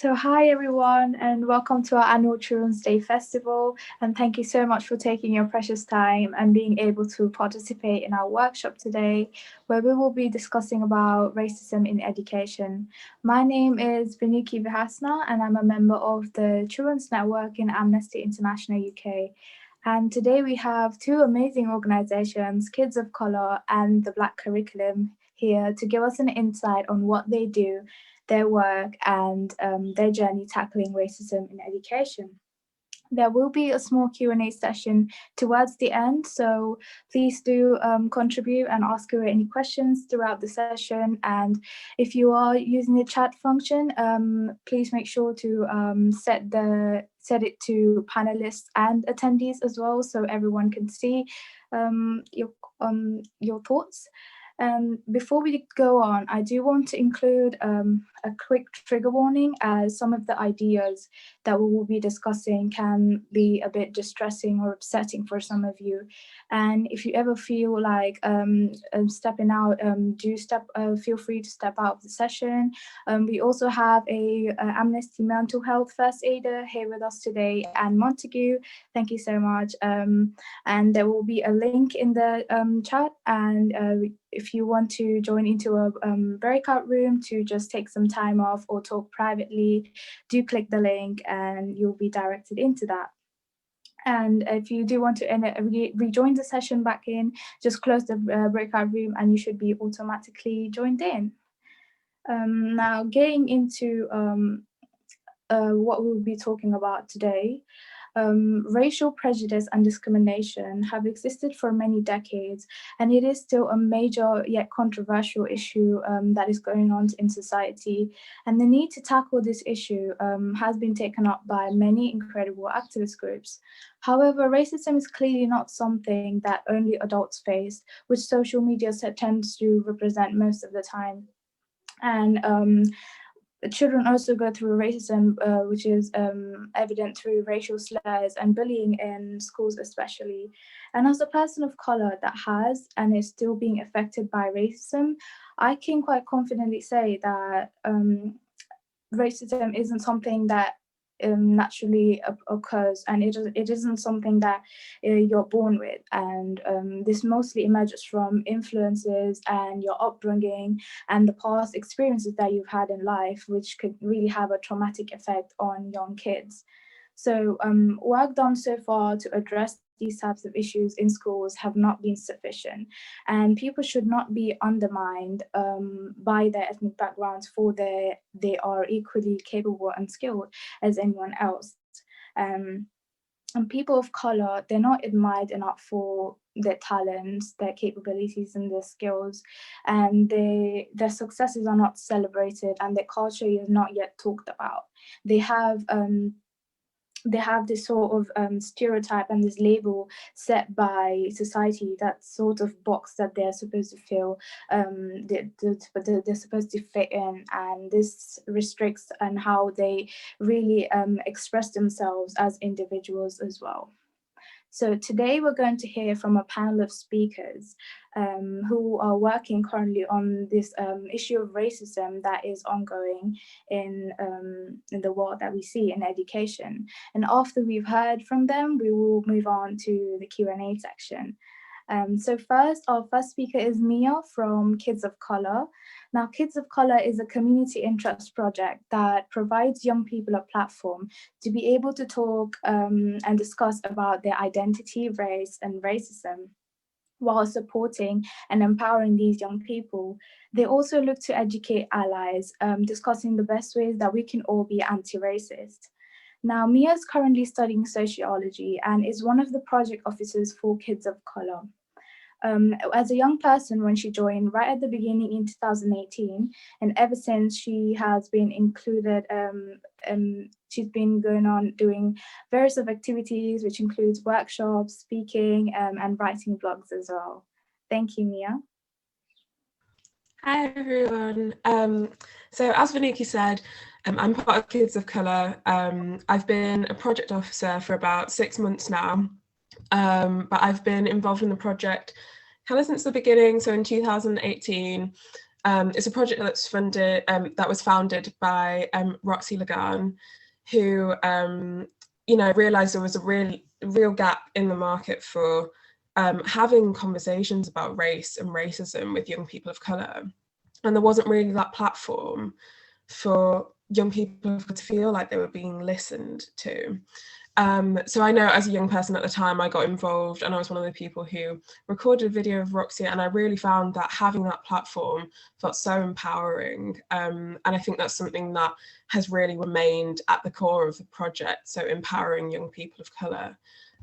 So hi everyone and welcome to our annual Children's Day Festival, and thank you so much for taking your precious time and being able to participate in our workshop today where we will be discussing about racism in education. My name is Vinuki Vihasna and I'm a member of the Children's Network in Amnesty International UK. And today we have two amazing organisations, Kids of Colour and the Black Curriculum, here to give us an insight on what they do, their work and their journey tackling racism in education. There will be a small Q&A session towards the end, so please do contribute and ask away any questions throughout the session. And if you are using the chat function, please make sure to set it to panelists and attendees as well, so everyone can see your thoughts. Before we go on, I do want to include a quick trigger warning, as some of the ideas that we will be discussing can be a bit distressing or upsetting for some of you. And if you ever feel like stepping out, feel free to step out of the session. We also have a Amnesty Mental Health First Aider here with us today, and Montague. Thank you so much. And there will be a link in the chat, and if you want to join into a breakout room to just take some time off or talk privately, do click the link and you'll be directed into that. And if you do want to rejoin the session back in, just close the breakout room and you should be automatically joined in. Now, getting into what we'll be talking about today. Racial prejudice and discrimination have existed for many decades, and it is still a major yet controversial issue that is going on in society. And the need to tackle this issue has been taken up by many incredible activist groups. However, racism is clearly not something that only adults face, which social media tends to represent most of the time. And children also go through racism, which is evident through racial slurs and bullying in schools especially. And as a person of colour that has and is still being affected by racism, I can quite confidently say that racism isn't something that naturally occurs, and it isn't something that you're born with, and this mostly emerges from influences and your upbringing and the past experiences that you've had in life, which could really have a traumatic effect on young kids. So work done so far to address these types of issues in schools have not been sufficient, and people should not be undermined by their ethnic backgrounds, for they are equally capable and skilled as anyone else. And people of colour, they're not admired enough for their talents, their capabilities and their skills, and their successes are not celebrated, and their culture is not yet talked about. They have this sort of stereotype and this label set by society, that sort of box that they're supposed to fill, they're supposed to fit in, and this restricts on how they really express themselves as individuals as well. So today we're going to hear from a panel of speakers who are working currently on this issue of racism that is ongoing in the world that we see in education. And after we've heard from them, we will move on to the Q&A section. So our first speaker is Mia from Kids of Colour. Now, Kids of Colour is a community interest project that provides young people a platform to be able to talk and discuss about their identity, race, and racism, while supporting and empowering these young people. They also look to educate allies, discussing the best ways that we can all be anti-racist. Now, Mia is currently studying sociology and is one of the project officers for Kids of Colour. As a young person, when she joined right at the beginning in 2018, and ever since she has been included, she's been going on doing various of activities, which includes workshops, speaking, and writing blogs as well. Thank you, Mia. Hi everyone. So as Vinuki said, I'm part of Kids of Colour. I've been a project officer for about 6 months now, but I've been involved in the project kind of since the beginning. So in 2018, It's a project that's funded, that was founded by Roxy Lagan, who realised there was a real gap in the market for having conversations about race and racism with young people of colour. And there wasn't really that platform for young people to feel like they were being listened to. So I know as a young person at the time, I got involved, and I was one of the people who recorded a video of Roxy, and I really found that having that platform felt so empowering. And I think that's something that has really remained at the core of the project, so empowering young people of colour,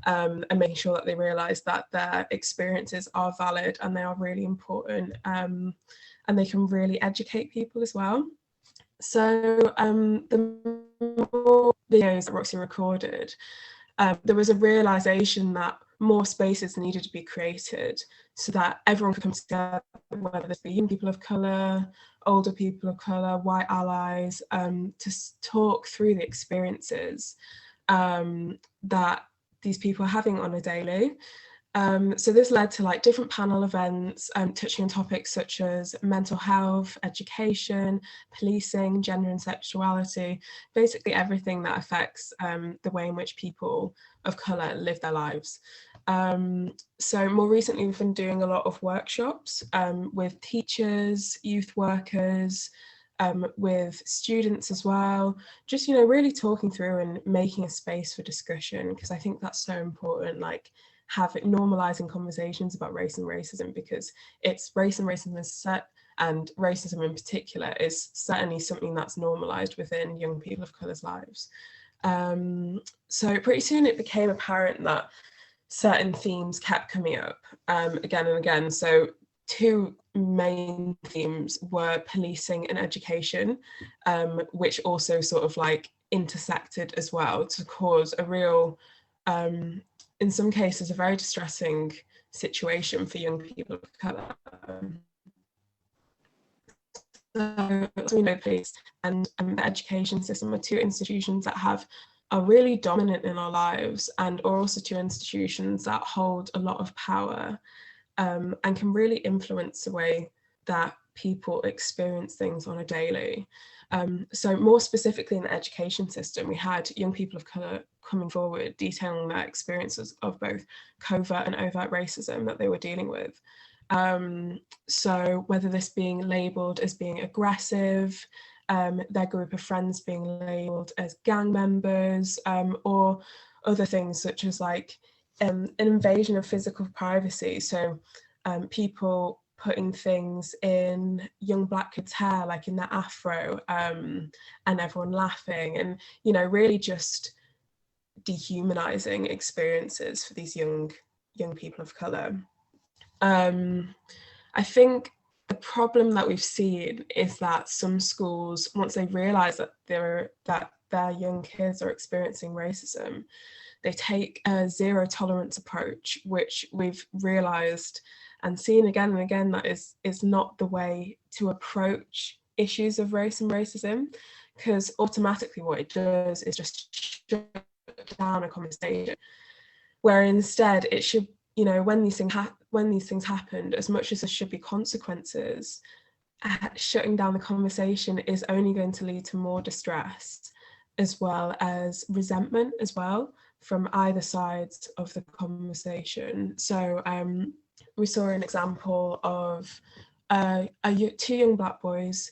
and making sure that they realise that their experiences are valid and they are really important, and they can really educate people as well. So the more videos that Roxy recorded, there was a realisation that more spaces needed to be created so that everyone could come together, whether this be young people of colour, older people of colour, white allies, to talk through the experiences that these people are having on a daily. So this led to like different panel events touching on topics such as mental health, education, policing, gender and sexuality, basically everything that affects the way in which people of colour live their lives. So more recently we've been doing a lot of workshops with teachers, youth workers, with students as well, just, really talking through and making a space for discussion, because I think that's so important, like normalizing conversations about race and racism, because it's race and racism is set, and racism in particular is certainly something that's normalized within young people of colour's lives. So pretty soon it became apparent that certain themes kept coming up again and again. So two main themes were policing and education, which also sort of like intersected as well to cause a real in some cases, a very distressing situation for young people of colour. So, as we know, police and the education system are two institutions that are really dominant in our lives, and are also two institutions that hold a lot of power and can really influence the way that people experience things on a daily. So more specifically in the education system, we had young people of colour coming forward detailing their experiences of both covert and overt racism that they were dealing with. So whether this being labelled as being aggressive, their group of friends being labelled as gang members, or other things such as like an invasion of physical privacy. So people putting things in young Black kids' hair, like in their afro, and everyone laughing, and really just dehumanizing experiences for these young people of color. I think the problem that we've seen is that some schools, once they realize that their young kids are experiencing racism, they take a zero tolerance approach, which we've realized and seen again and again that is not the way to approach issues of race and racism, because automatically what it does is just shut down a conversation, where instead it should, when these things happened, as much as there should be consequences, shutting down the conversation is only going to lead to more distress, as well as resentment as well from either sides of the conversation. So we saw an example of two young Black boys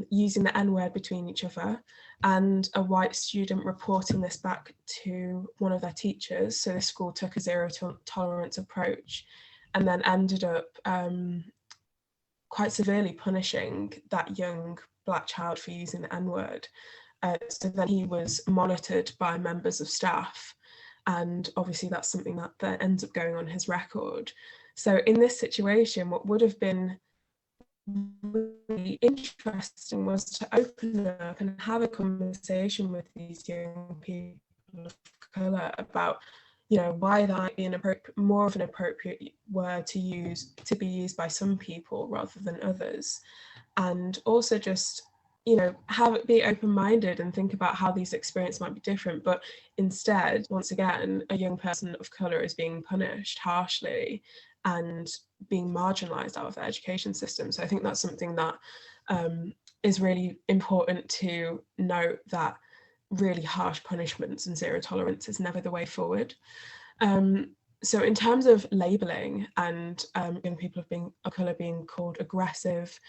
using the N-word between each other, and a white student reporting this back to one of their teachers. So the school took a zero tolerance approach, and then ended up quite severely punishing that young Black child for using the N-word. So then he was monitored by members of staff, and obviously that's something that ends up going on his record. So in this situation, what would have been really interesting was to open up and have a conversation with these young people of colour about, why that might be more of an appropriate word to be used by some people rather than others, and also just have it be open-minded and think about how these experiences might be different. But instead, once again, a young person of colour is being punished harshly, and being marginalised out of the education system. So I think that's something that is really important to note, that really harsh punishments and zero tolerance is never the way forward. So in terms of labelling and young people of colour being called aggressive,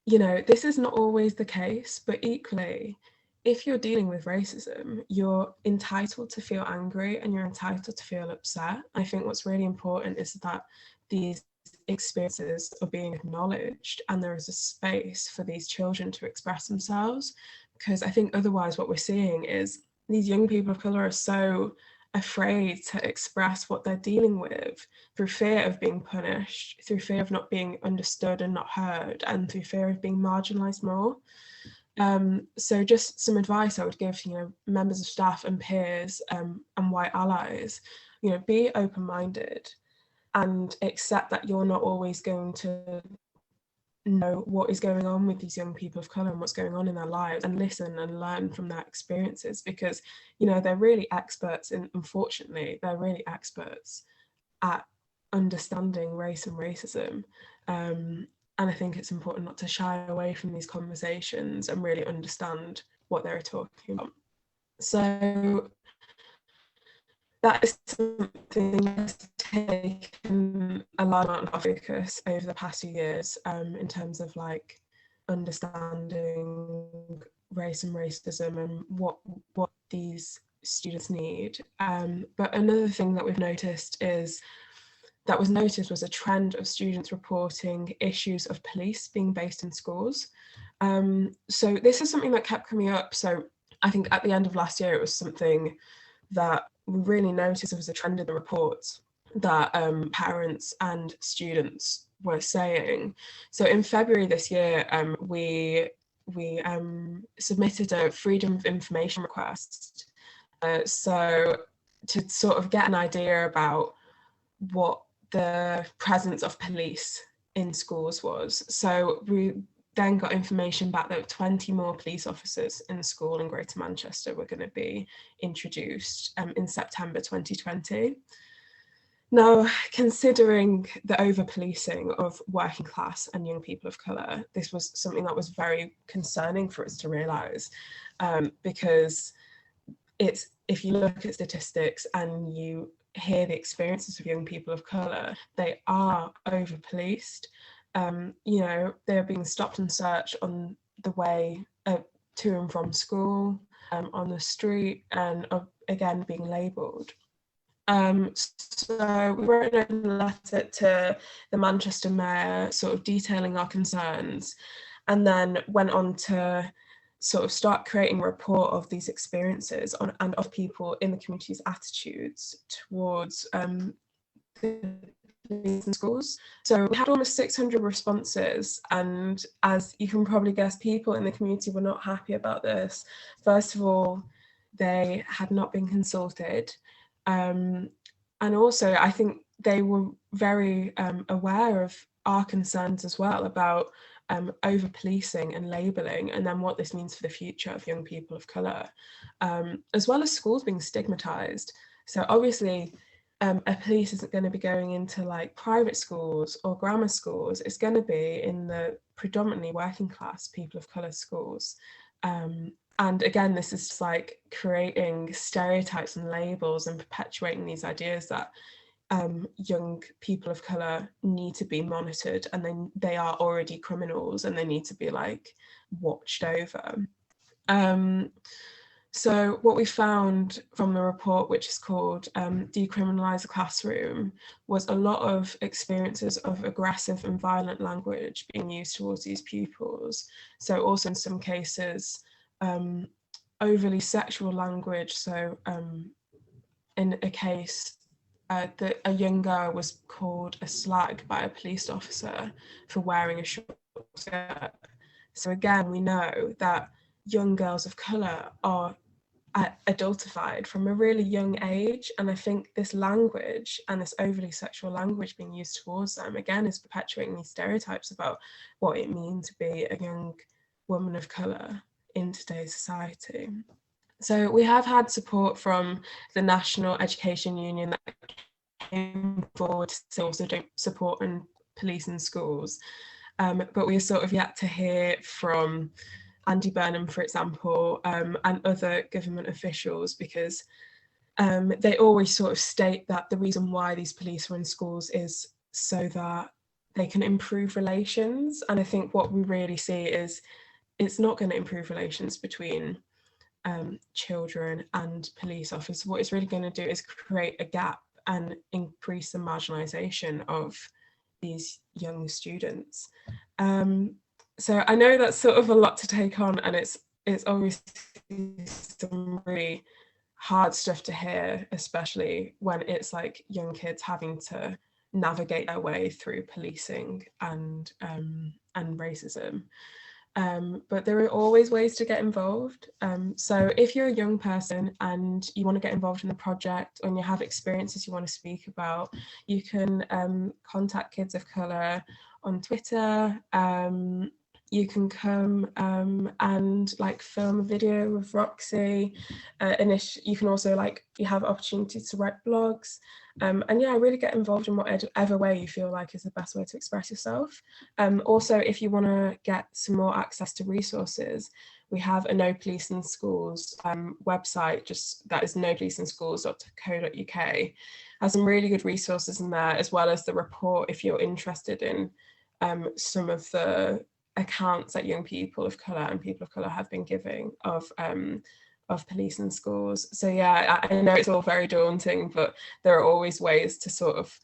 you know, this is not always the case, but equally, if you're dealing with racism, you're entitled to feel angry and you're entitled to feel upset. I think what's really important is that these experiences are being acknowledged and there is a space for these children to express themselves, because I think otherwise what we're seeing is these young people of colour are so afraid to express what they're dealing with through fear of being punished, through fear of not being understood and not heard, and through fear of being marginalised more. So just some advice I would give, you know, members of staff and peers and white allies, you know, be open-minded and accept that you're not always going to know what is going on with these young people of colour and what's going on in their lives, and listen and learn from their experiences, because, you know, they're really experts in, unfortunately, they're really experts at understanding race and racism. And I think it's important not to shy away from these conversations and really understand what they're talking about. So that is something that's taken a lot of focus over the past few years in terms of like understanding race and racism and what these students need. But another thing that we've noticed was a trend of students reporting issues of police being based in schools. So this is something that kept coming up. So I think at the end of last year, it was something that we really noticed. There was a trend in the reports that parents and students were saying. So in February this year, we submitted a Freedom of Information request. So to sort of get an idea about what the presence of police in schools was. So we then got information back that 20 more police officers in the school in Greater Manchester were going to be introduced in September 2020. Now, considering the over-policing of working class and young people of colour, this was something that was very concerning for us to realise, because if you look at statistics and you hear the experiences of young people of colour, they are over-policed. You know, they're being stopped and searched on the way to and from school, on the street, and again being labelled. So we wrote a letter to the Manchester Mayor, sort of detailing our concerns, and then went on to sort of start creating a report of these experiences and of people in the community's attitudes towards the police in schools. So we had almost 600 responses, and as you can probably guess, people in the community were not happy about this. First of all, they had not been consulted, and also I think they were very aware of our concerns as well about over-policing and labelling, and then what this means for the future of young people of colour, as well as schools being stigmatised. So obviously a police isn't going to be going into like private schools or grammar schools. It's going to be in the predominantly working class people of colour schools. And again, this is just like creating stereotypes and labels and perpetuating these ideas that young people of colour need to be monitored, and then they are already criminals and they need to be like watched over. So what we found from the report, which is called Decriminalise the Classroom, was a lot of experiences of aggressive and violent language being used towards these pupils. So also in some cases, overly sexual language. So in a case, that a young girl was called a slag by a police officer for wearing a short skirt. So again, we know that young girls of colour are adultified from a really young age, and I think this language and this overly sexual language being used towards them again is perpetuating these stereotypes about what it means to be a young woman of colour in today's society. So we have had support from the National Education Union that came forward to say also don't support police in schools. But we are sort of yet to hear from Andy Burnham, for example, and other government officials, because they always sort of state that the reason why these police are in schools is so that they can improve relations. And I think what we really see is it's not going to improve relations between children and police officers. What it's really going to do is create a gap and increase the marginalisation of these young students. So I know that's sort of a lot to take on, and it's obviously some really hard stuff to hear, especially when it's like young kids having to navigate their way through policing and racism. But there are always ways to get involved. So if you're a young person and you want to get involved in the project, and you have experiences you want to speak about, you can contact Kids of Colour on Twitter. You can come and like film a video with Roxy. You can also you have opportunities to write blogs. And yeah, really get involved in whatever way you feel like is the best way to express yourself. Also, if you want to get some more access to resources, we have a No Police in Schools website, just that is nopoliceinschools.co.uk. Has some really good resources in there, as well as the report if you're interested in some of the accounts that young people of colour and people of colour have been giving of police in schools. So yeah, I know it's all very daunting, but there are always ways to sort of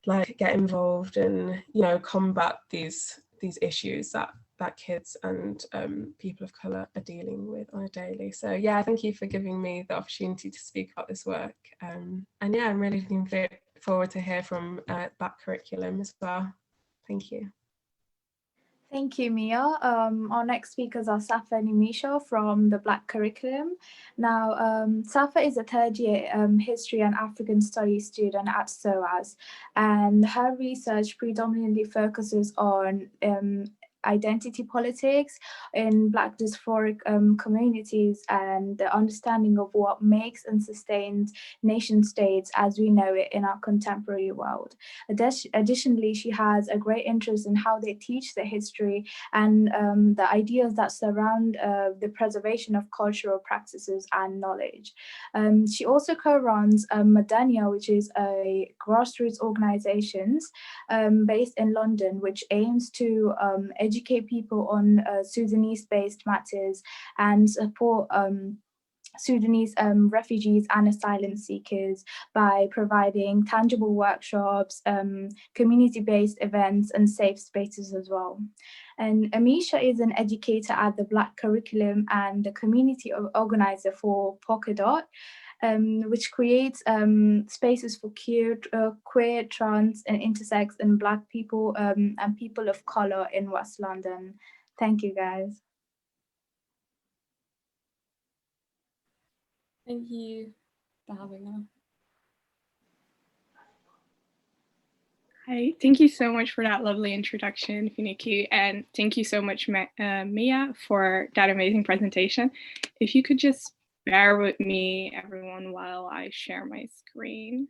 like get involved and, you know, combat these issues that kids and people of colour are dealing with on a daily. So yeah, thank you for giving me the opportunity to speak about this work. And yeah, I'm really looking forward to hear from Black Curriculum as well. Thank you. Thank you, Mia. Our next speakers are Safa and Amisha from the Black Curriculum. Now, Safa is a third-year History and African Studies student at SOAS, and her research predominantly focuses on identity politics in Black diasporic communities and the understanding of what makes and sustains nation states as we know it in our contemporary world. Additionally, she has a great interest in how they teach the history and the ideas that surround the preservation of cultural practices and knowledge. She also co-runs Madania, which is a grassroots organization based in London, which aims to educate people on Sudanese-based matters and support Sudanese refugees and asylum seekers by providing tangible workshops, community-based events, and safe spaces as well. And Amisha is an educator at the Black Curriculum and the community organizer for Polka Dot, which creates spaces for queer, trans, and intersex and Black people and people of color in West London. Thank you, guys. Thank you for having us. Hi, thank you so much for that lovely introduction, Funiki, and thank you so much, Mia, for that amazing presentation. If you could just bear with me, everyone, while I share my screen.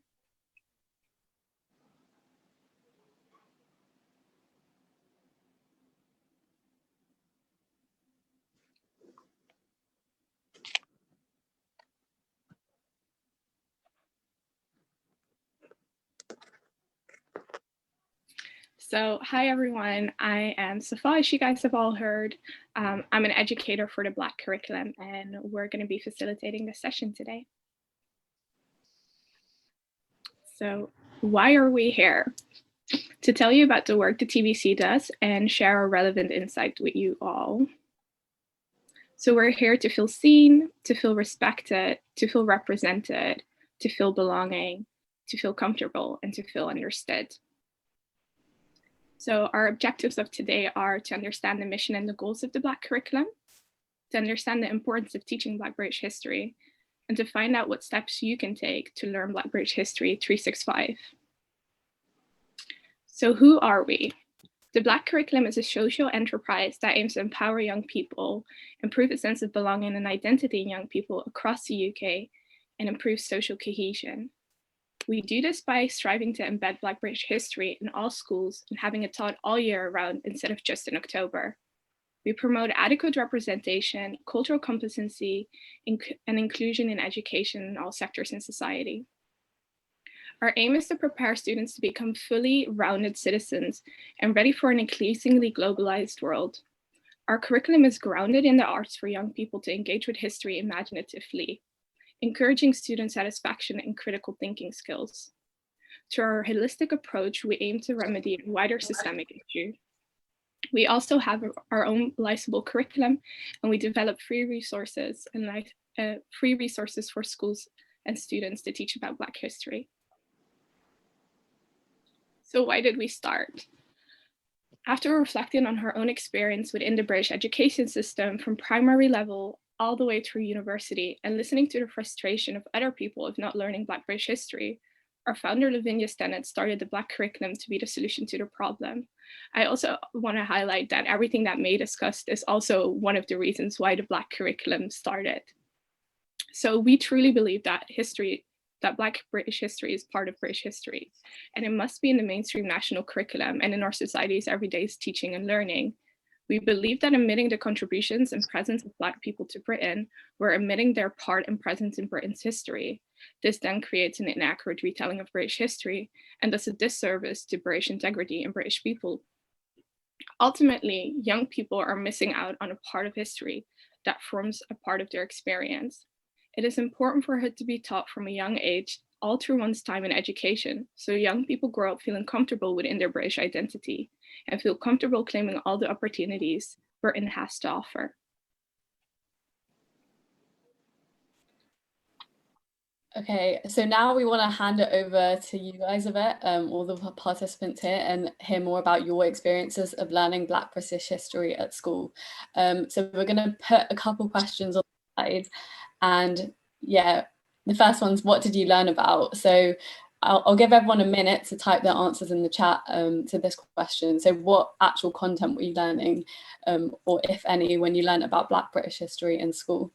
So hi, everyone. I am Safa, as you guys have all heard. I'm an educator for the Black Curriculum, and we're going to be facilitating this session today. So why are we here? To tell you about the work the TBC does and share a relevant insight with you all. So we're here to feel seen, to feel respected, to feel represented, to feel belonging, to feel comfortable, and to feel understood. So our objectives of today are to understand the mission and the goals of the Black Curriculum, to understand the importance of teaching Black British history, and to find out what steps you can take to learn Black British History 365. So who are we? The Black Curriculum is a social enterprise that aims to empower young people, improve a sense of belonging and identity in young people across the UK, and improve social cohesion. We do this by striving to embed Black British history in all schools and having it taught all year round instead of just in October. We promote adequate representation, cultural competency, and inclusion in education in all sectors in society. Our aim is to prepare students to become fully rounded citizens and ready for an increasingly globalized world. Our curriculum is grounded in the arts for young people to engage with history imaginatively, encouraging student satisfaction and critical thinking skills. Through our holistic approach, we aim to remedy a wider systemic issue. We also have our own licensable curriculum, and we develop free resources for schools and students to teach about Black history. So why did we start? After reflecting on her own experience within the British education system from primary level all the way through university and listening to the frustration of other people of not learning Black British history, our founder Lavinia Stennett started the Black curriculum to be the solution to the problem. I also want to highlight that everything that May discussed is also one of the reasons why the Black curriculum started. So we truly believe that Black British history is part of British history, and it must be in the mainstream national curriculum and in our society's everyday teaching and learning. We believe that admitting the contributions and presence of Black people to Britain, we're admitting their part and presence in Britain's history. This then creates an inaccurate retelling of British history and thus a disservice to British integrity and British people. Ultimately, young people are missing out on a part of history that forms a part of their experience. It is important for it to be taught from a young age, all through one's time in education, so young people grow up feeling comfortable within their British identity and feel comfortable claiming all the opportunities Britain has to offer. Okay, so now we want to hand it over to you guys a bit, all the participants here, and hear more about your experiences of learning Black British history at school. So we're going to put a couple questions on the side, and yeah, the first one's, what did you learn about? So I'll give everyone a minute to type their answers in the chat to this question. So what actual content were you learning, or if any, when you learned about Black British history in school?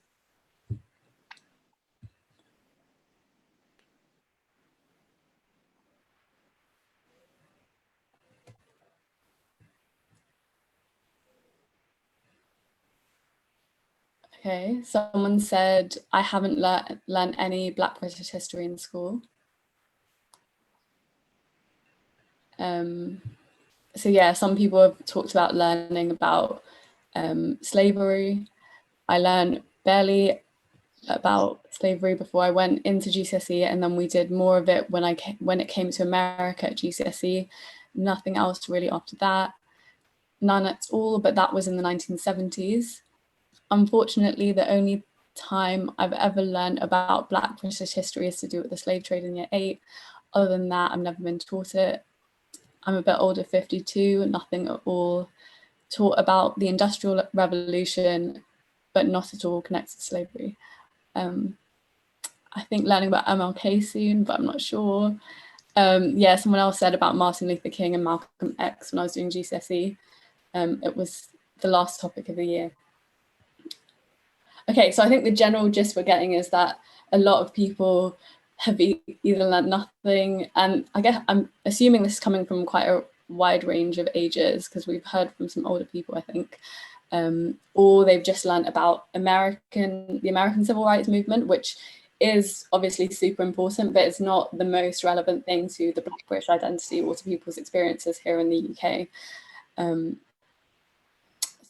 Okay, someone said, I haven't learned any Black British history in school. So yeah, some people have talked about learning about slavery. I learned barely about slavery before I went into GCSE, and then we did more of it when it came to America at GCSE. Nothing else really after that. None at all, but that was in the 1970s. Unfortunately, the only time I've ever learned about Black British history is to do with the slave trade in year 8. Other than that, I've never been taught it. I'm a bit older, 52, nothing at all. Taught about the Industrial Revolution, but not at all connected to slavery. I think learning about MLK soon, but I'm not sure. Yeah, someone else said about Martin Luther King and Malcolm X when I was doing GCSE. It was the last topic of the year. Okay, so I think the general gist we're getting is that a lot of people have either learned nothing, and I guess I'm assuming this is coming from quite a wide range of ages, because we've heard from some older people, I think, or they've just learned about the American Civil Rights Movement, which is obviously super important, but it's not the most relevant thing to the Black British identity or to people's experiences here in the UK.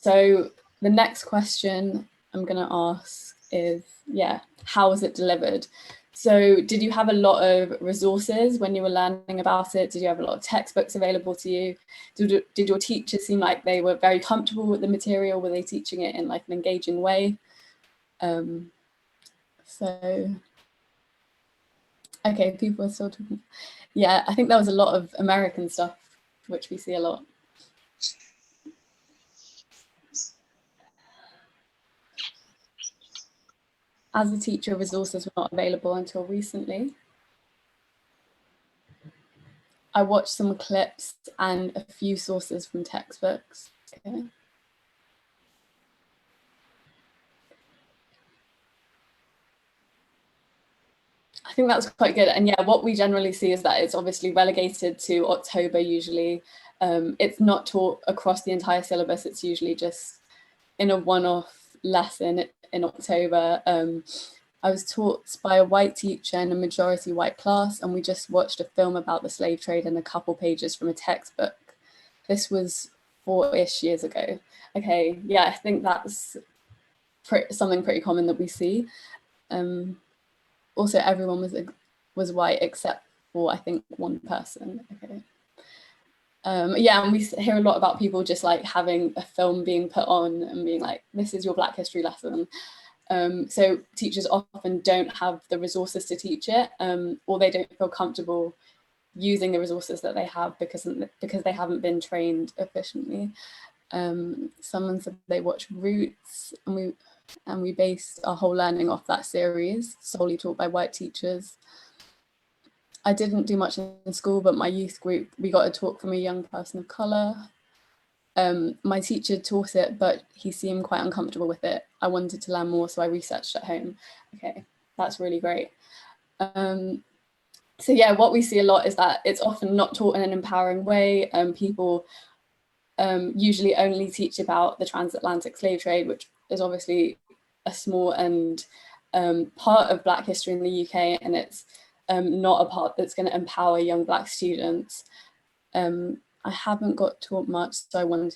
So the next question I'm going to ask is, yeah, how was it delivered? So did you have a lot of resources when you were learning about it? Did you have a lot of textbooks available to you? Did your teachers seem like they were very comfortable with the material? Were they teaching it in like an engaging way? So, okay, people are still talking. Yeah, I think there was a lot of American stuff, which we see a lot. As a teacher, resources were not available until recently. I watched some clips and a few sources from textbooks. Okay. I think that's quite good. And yeah, what we generally see is that it's obviously relegated to October usually. It's not taught across the entire syllabus. It's usually just in a one-off lesson in October. I was taught by a white teacher in a majority white class, and we just watched a film about the slave trade and a couple pages from a textbook. This was 4-ish years ago. Okay, yeah, I think that's something pretty common that we see. Also, everyone was white except for, I think, one person. Okay. Yeah, and we hear a lot about people just like having a film being put on and being like, this is your Black History lesson. So teachers often don't have the resources to teach it, or they don't feel comfortable using the resources that they have because they haven't been trained efficiently. Someone said they watched Roots, and we based our whole learning off that series, solely taught by white teachers. I didn't do much in school, but my youth group, we got a talk from a young person of colour. My teacher taught it, but he seemed quite uncomfortable with it. I wanted to learn more, so I researched at home. Okay, that's really great. So yeah, what we see a lot is that it's often not taught in an empowering way. People usually only teach about the transatlantic slave trade, which is obviously a small and part of Black history in the UK, and it's not a part that's going to empower young Black students. I haven't got taught much, so I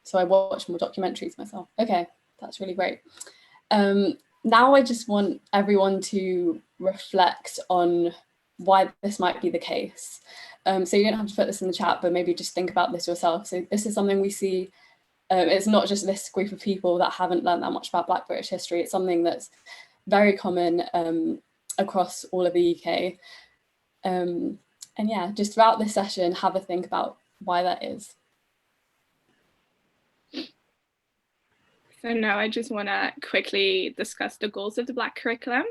so I watched more documentaries myself. Okay, that's really great. Now I just want everyone to reflect on why this might be the case. So you don't have to put this in the chat, but maybe just think about this yourself. So this is something we see. It's not just this group of people that haven't learned that much about Black British history. It's something that's very common across all of the UK. And yeah, just throughout this session, have a think about why that is. So now I just want to quickly discuss the goals of the Black curriculum.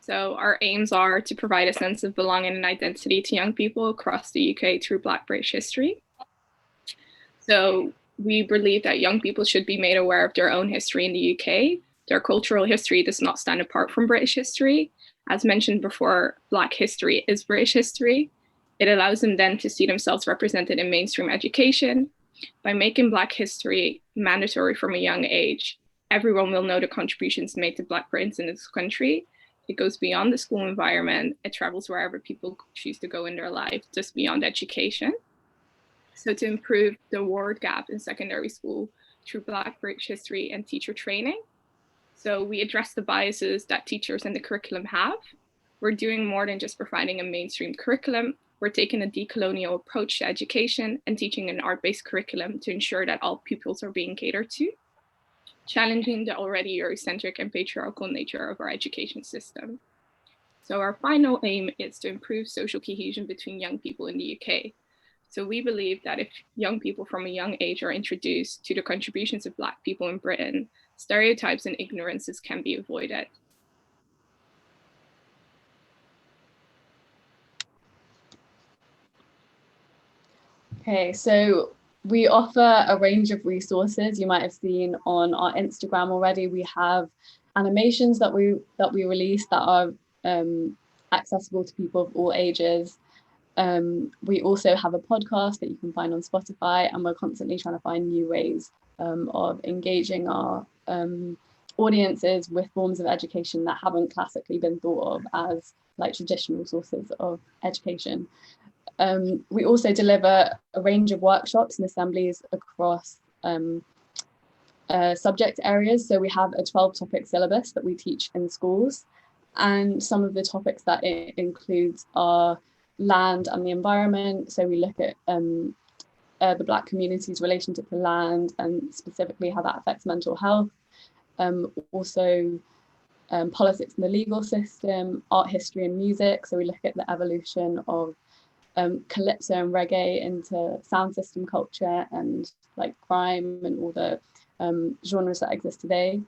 So our aims are to provide a sense of belonging and identity to young people across the UK through Black British history. So we believe that young people should be made aware of their own history in the UK. Their cultural history does not stand apart from British history. As mentioned before, Black history is British history. It allows them then to see themselves represented in mainstream education. By making Black history mandatory from a young age, everyone will know the contributions made to Black Britons in this country. It goes beyond the school environment. It travels wherever people choose to go in their life, just beyond education. So to improve the award gap in secondary school through Black British history and teacher training. So we address the biases that teachers in the curriculum have. We're doing more than just providing a mainstream curriculum. We're taking a decolonial approach to education and teaching an art-based curriculum to ensure that all pupils are being catered to, challenging the already Eurocentric and patriarchal nature of our education system. So our final aim is to improve social cohesion between young people in the UK. So we believe that if young people from a young age are introduced to the contributions of Black people in Britain, stereotypes and ignorances can be avoided. Okay, so we offer a range of resources. You might have seen on our Instagram already. We have animations that we release that are accessible to people of all ages. We also have a podcast that you can find on Spotify, and we're constantly trying to find new ways of engaging our audiences with forms of education that haven't classically been thought of as like traditional sources of education. We also deliver a range of workshops and assemblies across subject areas. So we have a 12-topic syllabus that we teach in schools, and some of the topics that it includes are land and the environment. So we look at the Black community's relationship to land and specifically how that affects mental health. Also politics and the legal system, art history and music. So we look at the evolution of calypso and reggae into sound system culture and like crime and all the genres that exist today.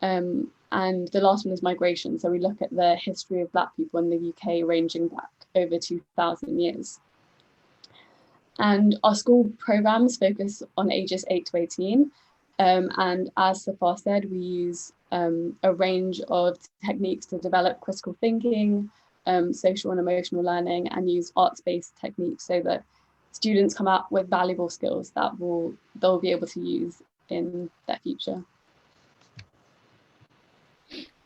And the last one is migration. So we look at the history of Black people in the UK ranging back over 2,000 years. And our school programs focus on ages 8 to 18. And as Safar said, we use a range of techniques to develop critical thinking, social and emotional learning, and use arts-based techniques so that students come out with valuable skills that they'll be able to use in their future.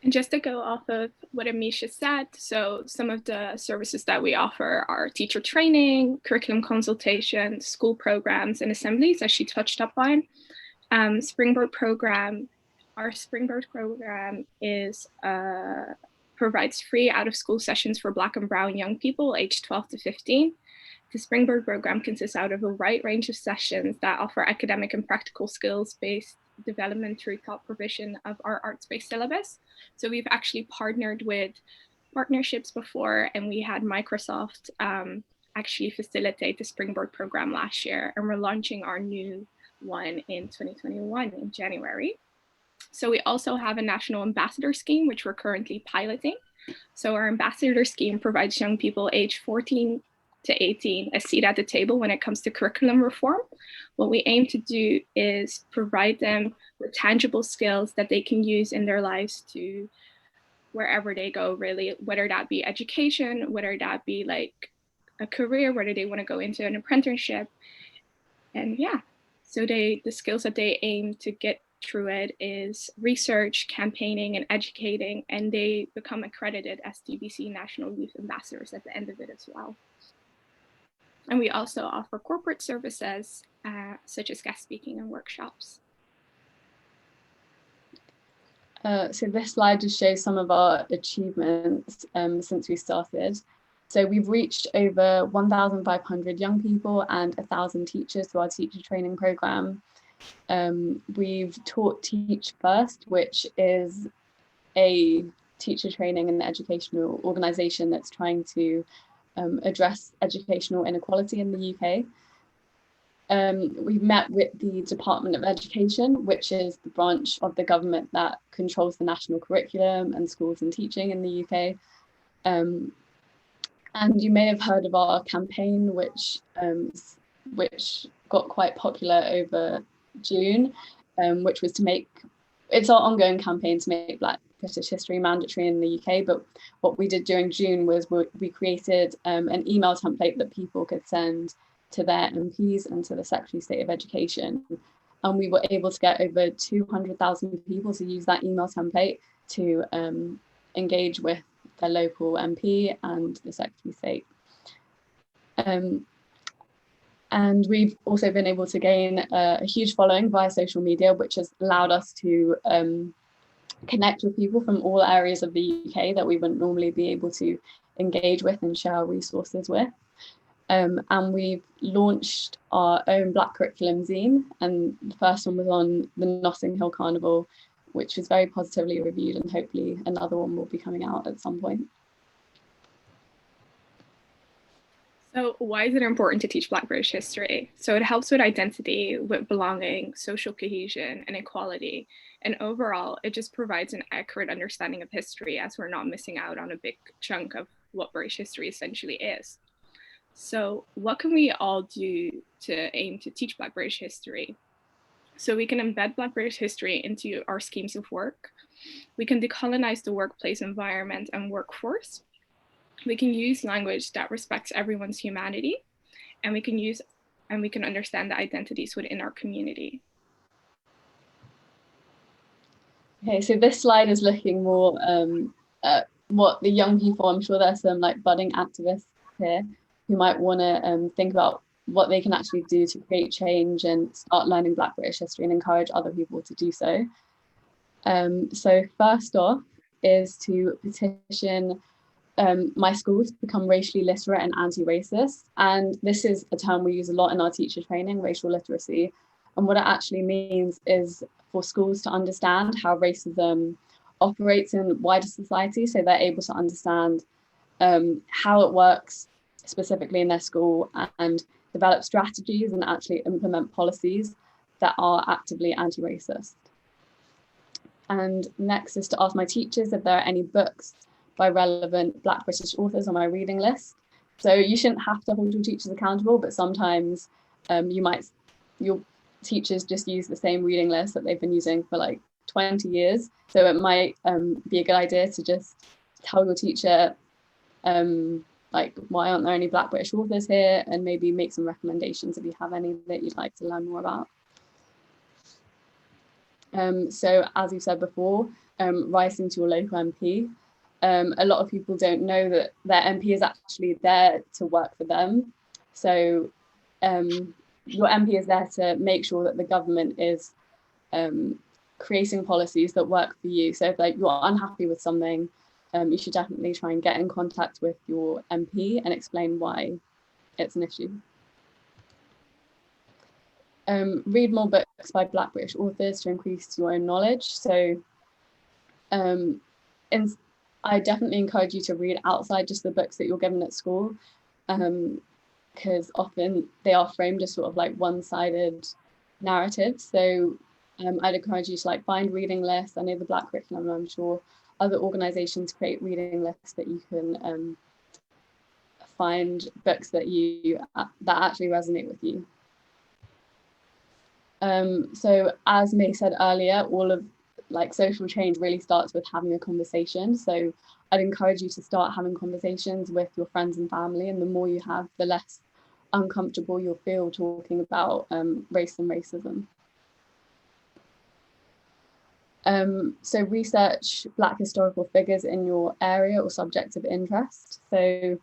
And just to go off of what Amisha said, so some of the services that we offer are teacher training, curriculum consultation, school programs, and assemblies, as she touched up on. Springboard program, our Springboard program provides free out-of-school sessions for Black and Brown young people aged 12 to 15. The Springboard program consists out of a wide range of sessions that offer academic and practical skills-based development through top provision of our arts-based syllabus. So we've actually partnered with partnerships before, and we had Microsoft actually facilitate the Springboard program last year, and we're launching our new one in 2021 in January. So we also have a national ambassador scheme, which we're currently piloting. So our ambassador scheme provides young people aged 14 to 18 a seat at the table when it comes to curriculum reform. What we aim to do is provide them with tangible skills that they can use in their lives to wherever they go, really, whether that be education, whether that be like a career, whether they want to go into an apprenticeship. And yeah, so the skills that they aim to get through it is research, campaigning, and educating, and they become accredited as TBC National Youth Ambassadors at the end of it as well. And we also offer corporate services, such as guest speaking and workshops. So this slide just shows some of our achievements since we started. So we've reached over 1,500 young people and 1,000 teachers through our teacher training program. We've taught Teach First, which is a teacher training and educational organisation that's trying to address educational inequality in the UK. We've met with the Department of Education, which is the branch of the government that controls the national curriculum and schools and teaching in the UK. And you may have heard of our campaign, which got quite popular over June, which was to make, it's our ongoing campaign to make Black British history mandatory in the UK. But what we did during June was we created an email template that people could send to their MPs and to the Secretary of State of Education. And we were able to get over 200,000 people to use that email template to engage with their local MP and the Secretary of State. And we've also been able to gain a huge following via social media, which has allowed us to connect with people from all areas of the UK that we wouldn't normally be able to engage with and share our resources with. And we've launched our own Black Curriculum zine, and the first one was on the Notting Hill Carnival, which was very positively reviewed, and hopefully another one will be coming out at some point. So why is it important to teach Black British history? So it helps with identity, with belonging, social cohesion, and equality. And overall, it just provides an accurate understanding of history, as we're not missing out on a big chunk of what British history essentially is. So what can we all do to aim to teach Black British history? So we can embed Black British history into our schemes of work. We can decolonize the workplace environment and workforce. We can use language that respects everyone's humanity, and we can understand the identities within our community. Okay, so this slide is looking more at what the young people, I'm sure there's some like budding activists here who might want to think about what they can actually do to create change and start learning Black British history and encourage other people to do so. So first off is to petition my school to become racially literate and anti-racist. And this is a term we use a lot in our teacher training, racial literacy. And what it actually means is for schools to understand how racism operates in wider society, so they're able to understand how it works specifically in their school and develop strategies and actually implement policies that are actively anti-racist. And next is to ask my teachers if there are any books by relevant Black British authors on my reading list. So you shouldn't have to hold your teachers accountable, but sometimes your teachers just use the same reading list that they've been using for like 20 years. So it might be a good idea to just tell your teacher, like, why aren't there any Black British authors here? And maybe make some recommendations if you have any that you'd like to learn more about. So as you said before, writing to your local MP. A lot of people don't know that their MP is actually there to work for them. So your MP is there to make sure that the government is creating policies that work for you. So if like you're unhappy with something, you should definitely try and get in contact with your MP and explain why it's an issue. Read more books by Black British authors to increase your own knowledge. So I definitely encourage you to read outside just the books that you're given at school, because often they are framed as sort of like one-sided narratives. So I'd encourage you to like find reading lists. I know the Black Curriculum, I'm sure other organisations create reading lists that you can find books that actually resonate with you. So as May said earlier, all of like social change really starts with having a conversation. So I'd encourage you to start having conversations with your friends and family, and the more you have, the less uncomfortable you'll feel talking about race and racism. So research Black historical figures in your area or subject of interest. So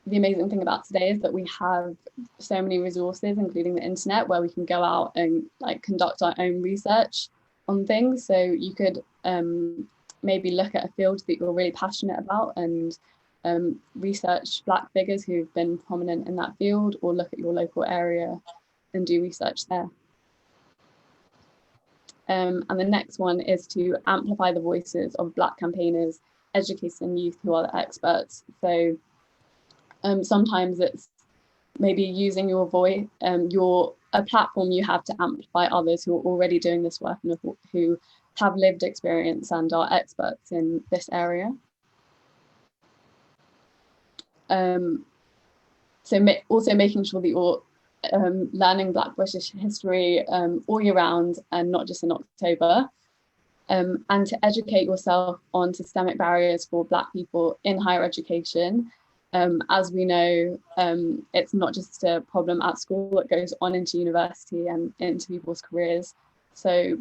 the amazing thing about today is that we have so many resources, including the internet, where we can go out and like conduct our own research on things. So you could maybe look at a field that you're really passionate about and research Black figures who've been prominent in that field, or look at your local area and do research there. And the next one is to amplify the voices of Black campaigners, educators and youth who are the experts. So sometimes it's maybe using your voice, a platform you have to amplify others who are already doing this work and who have lived experience and are experts in this area. So also making sure that you're learning Black British history all year round and not just in October, and to educate yourself on systemic barriers for Black people in higher education. As we know, it's not just a problem at school, it goes on into university and into people's careers. So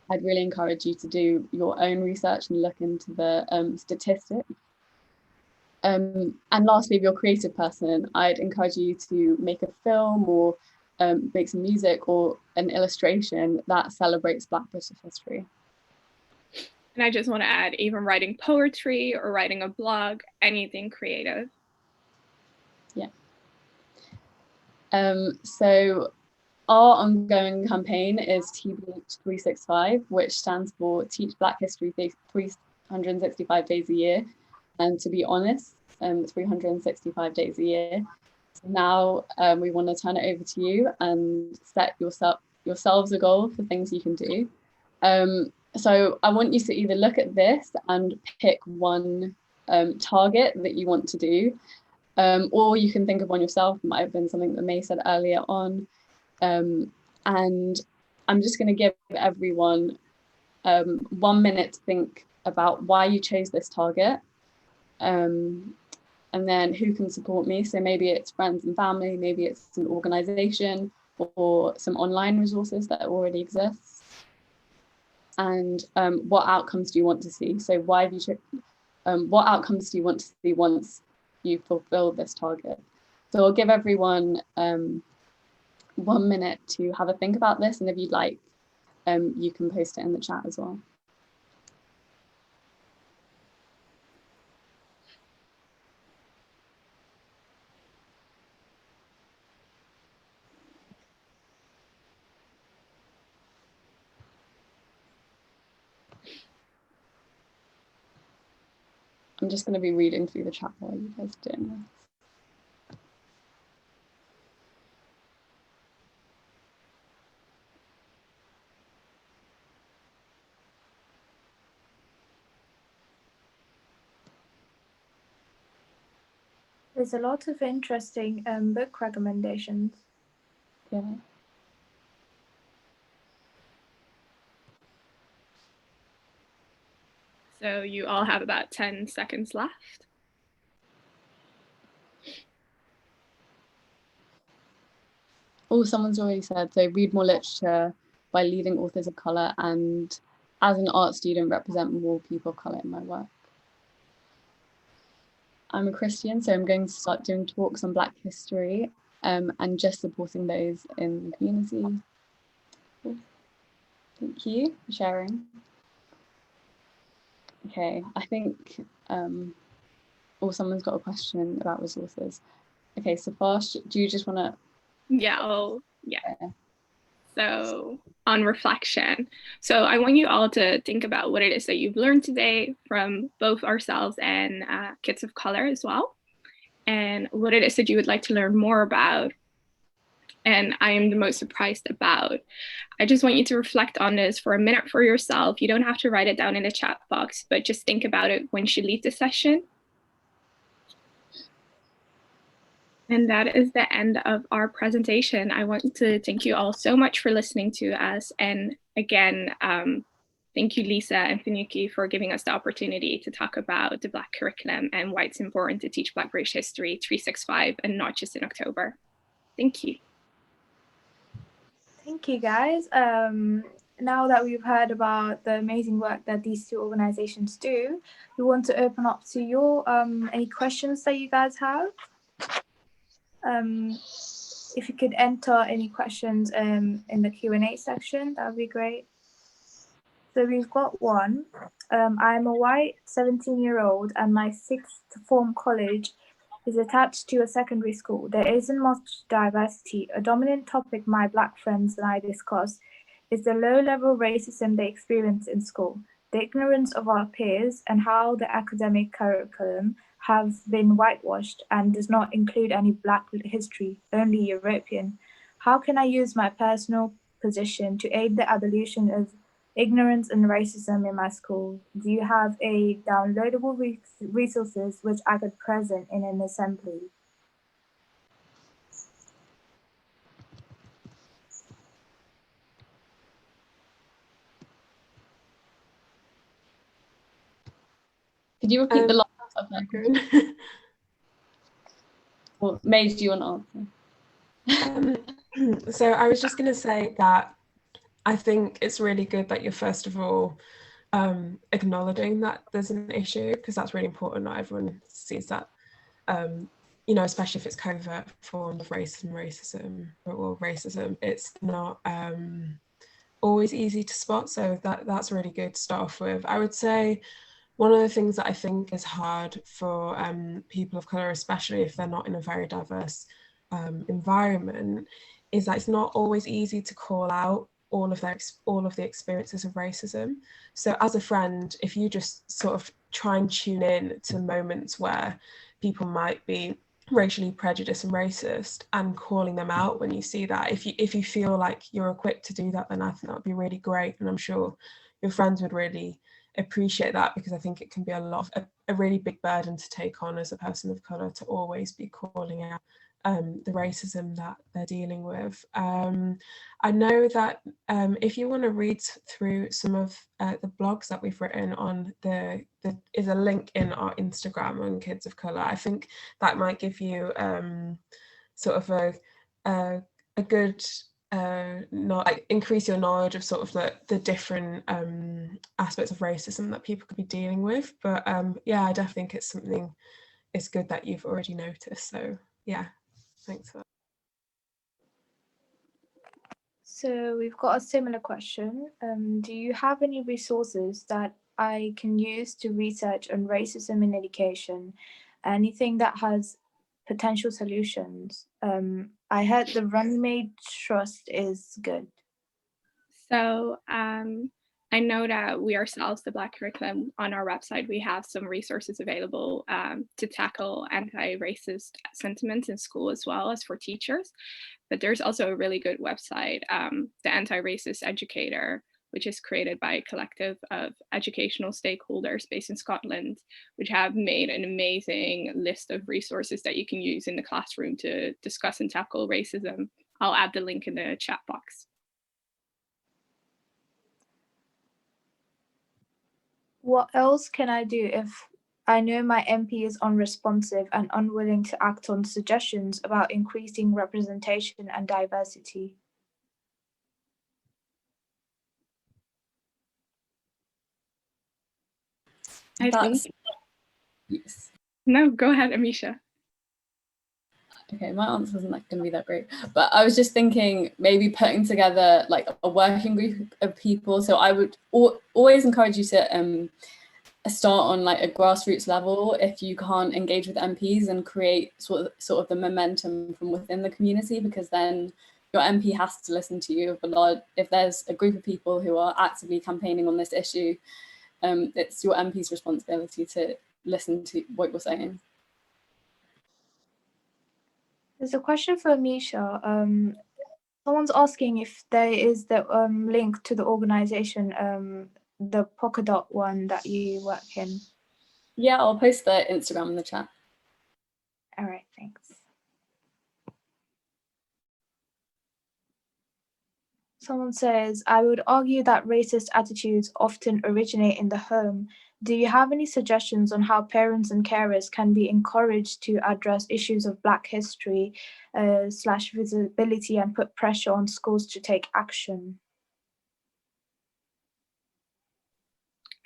I'd really encourage you to do your own research and look into the statistics. And lastly, if you're a creative person, I'd encourage you to make a film or make some music or an illustration that celebrates Black British history. And I just want to add, even writing poetry or writing a blog, anything creative. Yeah. So our ongoing campaign is TBH365, which stands for Teach Black History 365 days a year. And to be honest, 365 days a year. So now we want to turn it over to you and set yourselves a goal for things you can do. So I want you to either look at this and pick one target that you want to do, or you can think of one yourself. It might have been something that May said earlier on. And I'm just going to give everyone 1 minute to think about why you chose this target, and then who can support me. So maybe it's friends and family, maybe it's an organization or some online resources that already exist. And what outcomes do you want to see? So why have you what outcomes do you want to see once you fulfill this target? So I'll give everyone 1 minute to have a think about this, and if you'd like, you can post it in the chat as well. I'm just going to be reading through the chat while you guys are doing this. There's a lot of interesting book recommendations. Yeah. So you all have about 10 seconds left. Oh, someone's already said, so read more literature by leading authors of colour, and as an art student, represent more people of colour in my work. I'm a Christian, so I'm going to start doing talks on Black history and just supporting those in the community. Cool. Thank you for sharing. Okay, I think, someone's got a question about resources. Okay, so Fash, do you just want to? Yeah. So on reflection. So I want you all to think about what it is that you've learned today from both ourselves and kids of color as well, and what it is that you would like to learn more about. And I am the most surprised about. I just want you to reflect on this for a minute for yourself. You don't have to write it down in the chat box, but just think about it when you leave the session. And that is the end of our presentation. I want to thank you all so much for listening to us. And again, thank you, Lisa and Finucchi, for giving us the opportunity to talk about the Black curriculum and why it's important to teach Black British history 365 and not just in October. Thank you. Thank you, guys. Now that we've heard about the amazing work that these two organizations do, we want to open up to your any questions that you guys have. If you could enter any questions in the Q&A section, that would be great. So we've got one. I'm a white 17-year-old and my sixth form college is attached to a secondary school. There isn't much diversity. A dominant topic my Black friends and I discuss is the low-level racism they experience in school, the ignorance of our peers, and how the academic curriculum have been whitewashed and does not include any Black history, only European. How can I use my personal position to aid the abolition of ignorance and racism in my school? Do you have a downloadable resources which I could present in an assembly? Could you repeat the last of that? Or Maeve, do you want to answer? So I was just going to say that I think it's really good that you're first of all acknowledging that there's an issue, because that's really important. Not everyone sees that, you know, especially if it's covert form of racism, it's not always easy to spot. So that's really good to start off with. I would say one of the things that I think is hard for people of colour, especially if they're not in a very diverse environment, is that it's not always easy to call out all of the experiences of racism. So as a friend, if you just sort of try and tune in to moments where people might be racially prejudiced and racist and calling them out when you see that, if you feel like you're equipped to do that, then I think that would be really great. And I'm sure your friends would really appreciate that, because I think it can be a really big burden to take on as a person of colour, to always be calling out the racism that they're dealing with. I know that if you want to read through some of the blogs that we've written on there is a link in our Instagram on Kids of Colour. I think that might give you sort of a good increase your knowledge of sort of the different aspects of racism that people could be dealing with. But yeah, I definitely think it's something it's good that you've already noticed. So yeah, thanks for that. So we've got a similar question. Do you have any resources that I can use to research on racism in education? Anything that has potential solutions? I heard the Runnymede Trust is good. So I know that we ourselves, the Black curriculum, on our website, we have some resources available to tackle anti-racist sentiments in school as well as for teachers. But there's also a really good website, the Anti-Racist Educator, which is created by a collective of educational stakeholders based in Scotland, which have made an amazing list of resources that you can use in the classroom to discuss and tackle racism. I'll add the link in the chat box. What else can I do if I know my MP is unresponsive and unwilling to act on suggestions about increasing representation and diversity? I think, Yes. no, go ahead, Amisha. Okay, my answer isn't like going to be that great, but I was just thinking maybe putting together like a working group of people. So I would always encourage you to start on like a grassroots level if you can't engage with MPs, and create sort of the momentum from within the community, because then your MP has to listen to you. If there's a group of people who are actively campaigning on this issue, it's your MP's responsibility to listen to what you're saying. There's a question for Misha. Someone's asking if there is the link to the organization, the Polka Dot one that you work in. Yeah, I'll post the Instagram in the chat. All right, thanks. Someone says, I would argue that racist attitudes often originate in the home. Do you have any suggestions on how parents and carers can be encouraged to address issues of Black history / visibility and put pressure on schools to take action?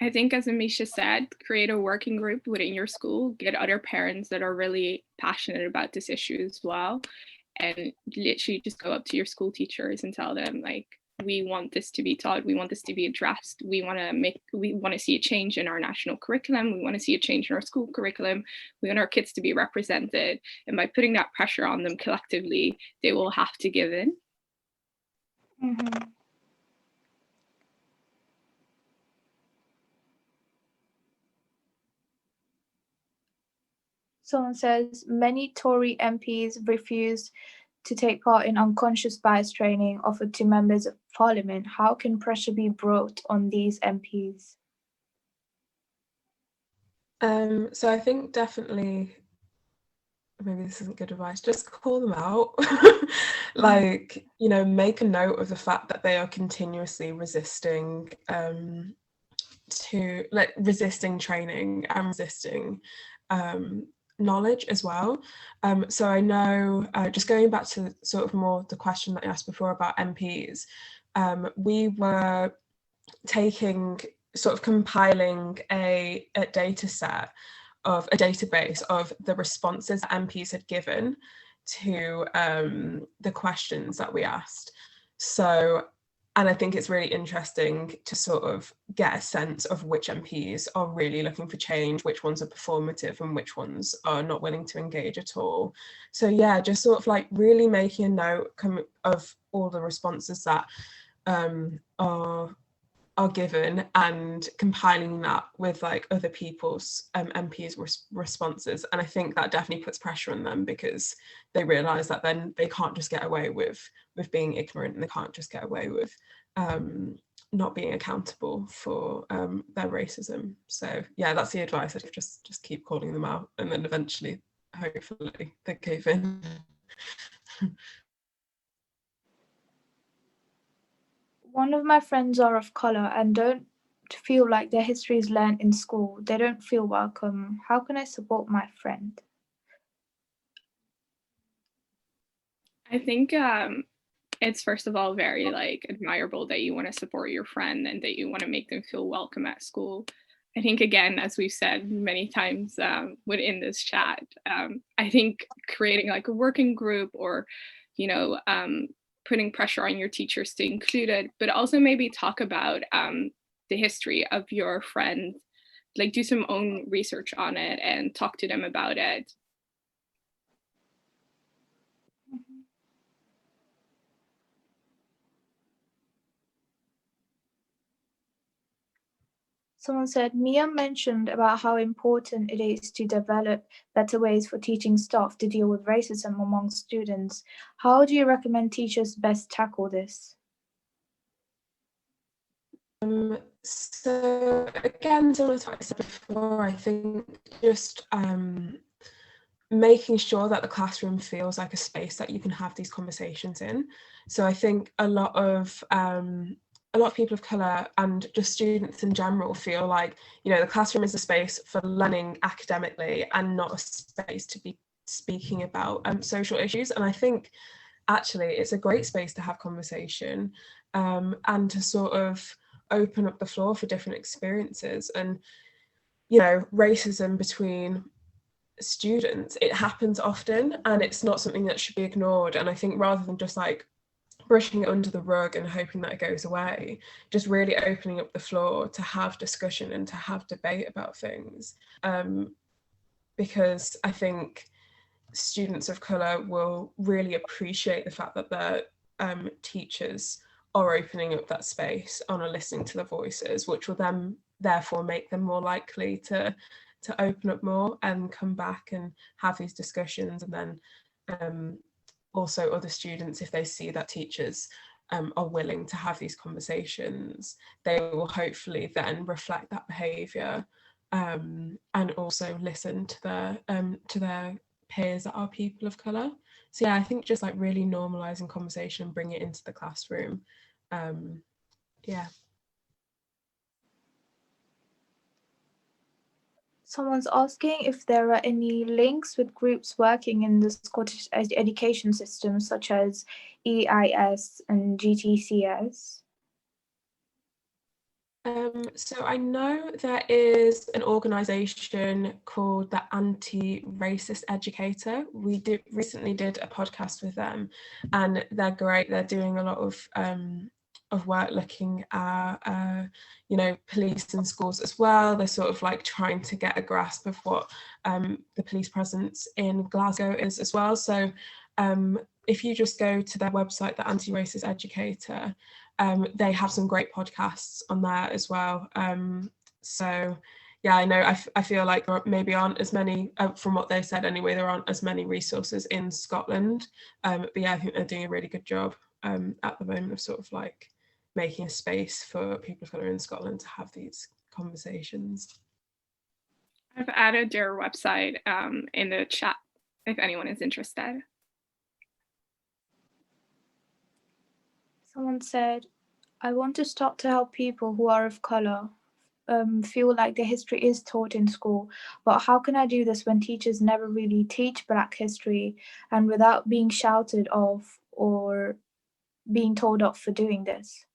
I think, as Amisha said, create a working group within your school, get other parents that are really passionate about this issue as well, and literally just go up to your school teachers and tell them, like, we want this to be taught, we want this to be addressed, we want to see a change in our national curriculum, we want to see a change in our school curriculum, we want our kids to be represented. And by putting that pressure on them collectively, they will have to give in. Mm-hmm. Someone says, many Tory MPs refuse to take part in unconscious bias training offered to members of parliament. How can pressure be brought on these MPs? So I think definitely, maybe this isn't good advice, just call them out. Like, you know, make a note of the fact that they are continuously resisting resisting training and resisting knowledge as well. So I know, just going back to sort of more the question that I asked before about MPs, we were compiling a data set of a database of the responses that MPs had given to the questions that we asked. So, and I think it's really interesting to sort of get a sense of which MPs are really looking for change, which ones are performative and which ones are not willing to engage at all. So yeah, just sort of like really making a note of all the responses that are given, and compiling that with like other people's MPs' responses. And I think that definitely puts pressure on them, because they realise that then they can't just get away with being ignorant, and they can't just get away with not being accountable for their racism. So yeah, that's the advice. I'd just keep calling them out, and then eventually, hopefully, they cave in. One of my friends are of colour and don't feel like their history is learned in school. They don't feel welcome. How can I support my friend? I think it's first of all very like admirable that you want to support your friend and that you want to make them feel welcome at school. I think, again, as we've said many times within this chat, I think creating like a working group, or, you know, putting pressure on your teachers to include it, but also maybe talk about the history of your friend, like do some own research on it and talk to them about it. Someone said, Mia mentioned about how important it is to develop better ways for teaching staff to deal with racism among students. How do you recommend teachers best tackle this? So again, similar to what I said before, I think just making sure that the classroom feels like a space that you can have these conversations in. So I think a lot of a lot of people of colour and just students in general feel like, you know, the classroom is a space for learning academically and not a space to be speaking about social issues. And I think actually it's a great space to have conversation and to sort of open up the floor for different experiences. And, you know, racism between students, it happens often and it's not something that should be ignored. And I think rather than just like brushing it under the rug and hoping that it goes away, just really opening up the floor to have discussion and to have debate about things, because I think students of colour will really appreciate the fact that their teachers are opening up that space and are listening to the voices, which will then therefore make them more likely to open up more and come back and have these discussions. And then also other students, if they see that teachers are willing to have these conversations, they will hopefully then reflect that behaviour and also listen to their peers that are people of colour. So yeah, I think just like really normalising conversation and bring it into the classroom. Yeah. Someone's asking if there are any links with groups working in the Scottish education system, such as EIS and GTCS. So I know there is an organisation called the Anti-Racist Educator. We recently did a podcast with them, and they're great. They're doing a lot of work looking at you know, police in schools as well. They're sort of like trying to get a grasp of what the police presence in Glasgow is as well. So if you just go to their website, the Anti-Racist Educator, they have some great podcasts on there as well. So yeah, I know I feel like there maybe aren't as many, from what they said anyway, there aren't as many resources in Scotland. But yeah, I think they're doing a really good job at the moment of sort of like making a space for people of colour in Scotland to have these conversations. I've added their website in the chat if anyone is interested. Someone said, I want to start to help people who are of colour feel like their history is taught in school, but how can I do this when teachers never really teach Black history and without being shouted off or being told off for doing this?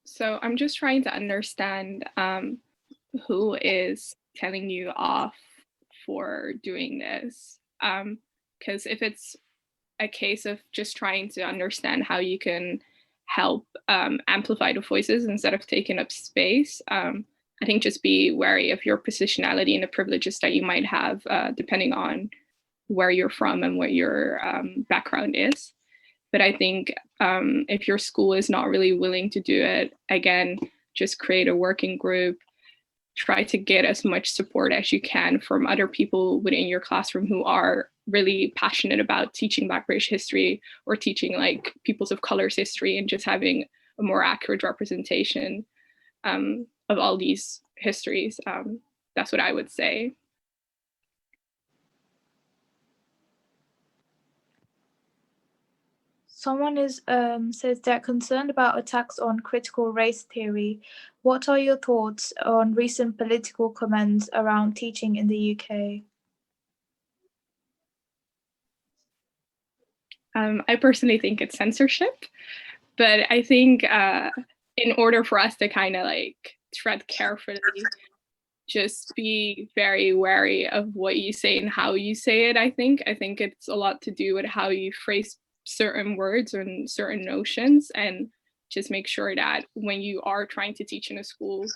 So I'm just trying to understand who is telling you off for doing this. Because if it's a case of just trying to understand how you can help amplify the voices instead of taking up space, I think just be wary of your positionality and the privileges that you might have depending on where you're from and what your background is. But I think if your school is not really willing to do it, again, just create a working group, try to get as much support as you can from other people within your classroom who are really passionate about teaching Black British history or teaching like peoples of color's history and just having a more accurate representation of all these histories. That's what I would say. Someone says they're concerned about attacks on critical race theory. What are your thoughts on recent political comments around teaching in the UK? I personally think it's censorship, but I think in order for us to kind of like tread carefully, just be very wary of what you say and how you say it. I think it's a lot to do with how you phrase certain words and certain notions, and just make sure that when you are trying to teach in a school,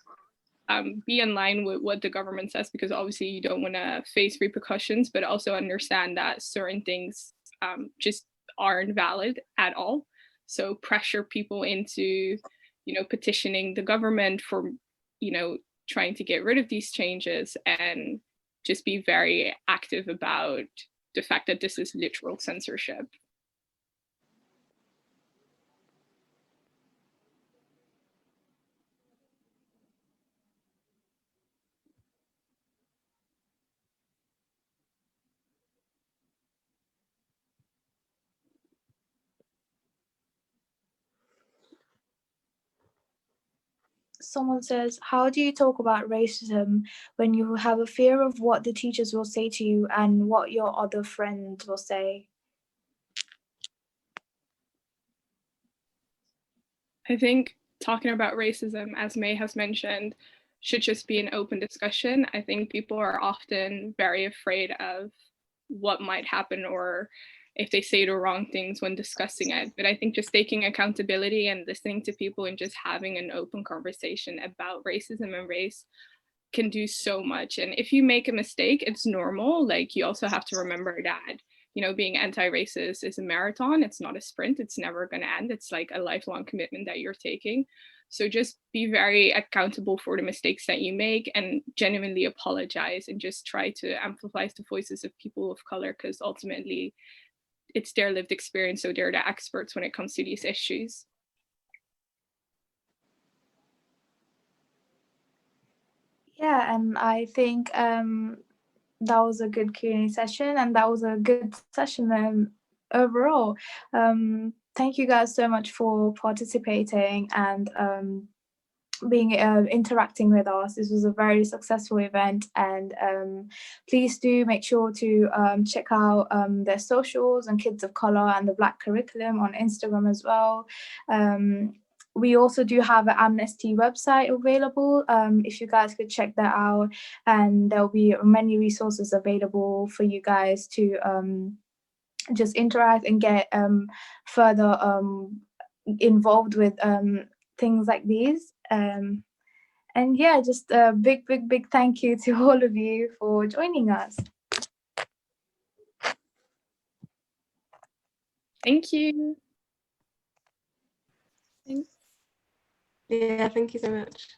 be in line with what the government says, because obviously you don't want to face repercussions, but also understand that certain things just aren't valid at all. So pressure people into, you know, petitioning the government for, you know, trying to get rid of these changes, and just be very active about the fact that this is literal censorship. someone says, how do you talk about racism when you have a fear of what the teachers will say to you and what your other friends will say? I think talking about racism, as May has mentioned, should just be an open discussion. I think people are often very afraid of what might happen or if they say the wrong things when discussing it. But I think just taking accountability and listening to people and just having an open conversation about racism and race can do so much. And if you make a mistake, it's normal. Like, you also have to remember that, you know, being anti-racist is a marathon. It's not a sprint. It's never going to end. It's like a lifelong commitment that you're taking. So just be very accountable for the mistakes that you make and genuinely apologize and just try to amplify the voices of people of color, because ultimately it's their lived experience. So they're the experts when it comes to these issues. Yeah, and I think that was a good Q&A session, and that was a good session overall. Thank you guys so much for participating and being interacting with us. This was a very successful event, and please do make sure to check out their socials and Kids of Color and the Black Curriculum on Instagram as well. We also do have an Amnesty website available, if you guys could check that out, and there'll be many resources available for you guys to just interact and get further involved with things like these. And yeah, just a big thank you to all of you for joining us. Thank you. Yeah, thank you so much.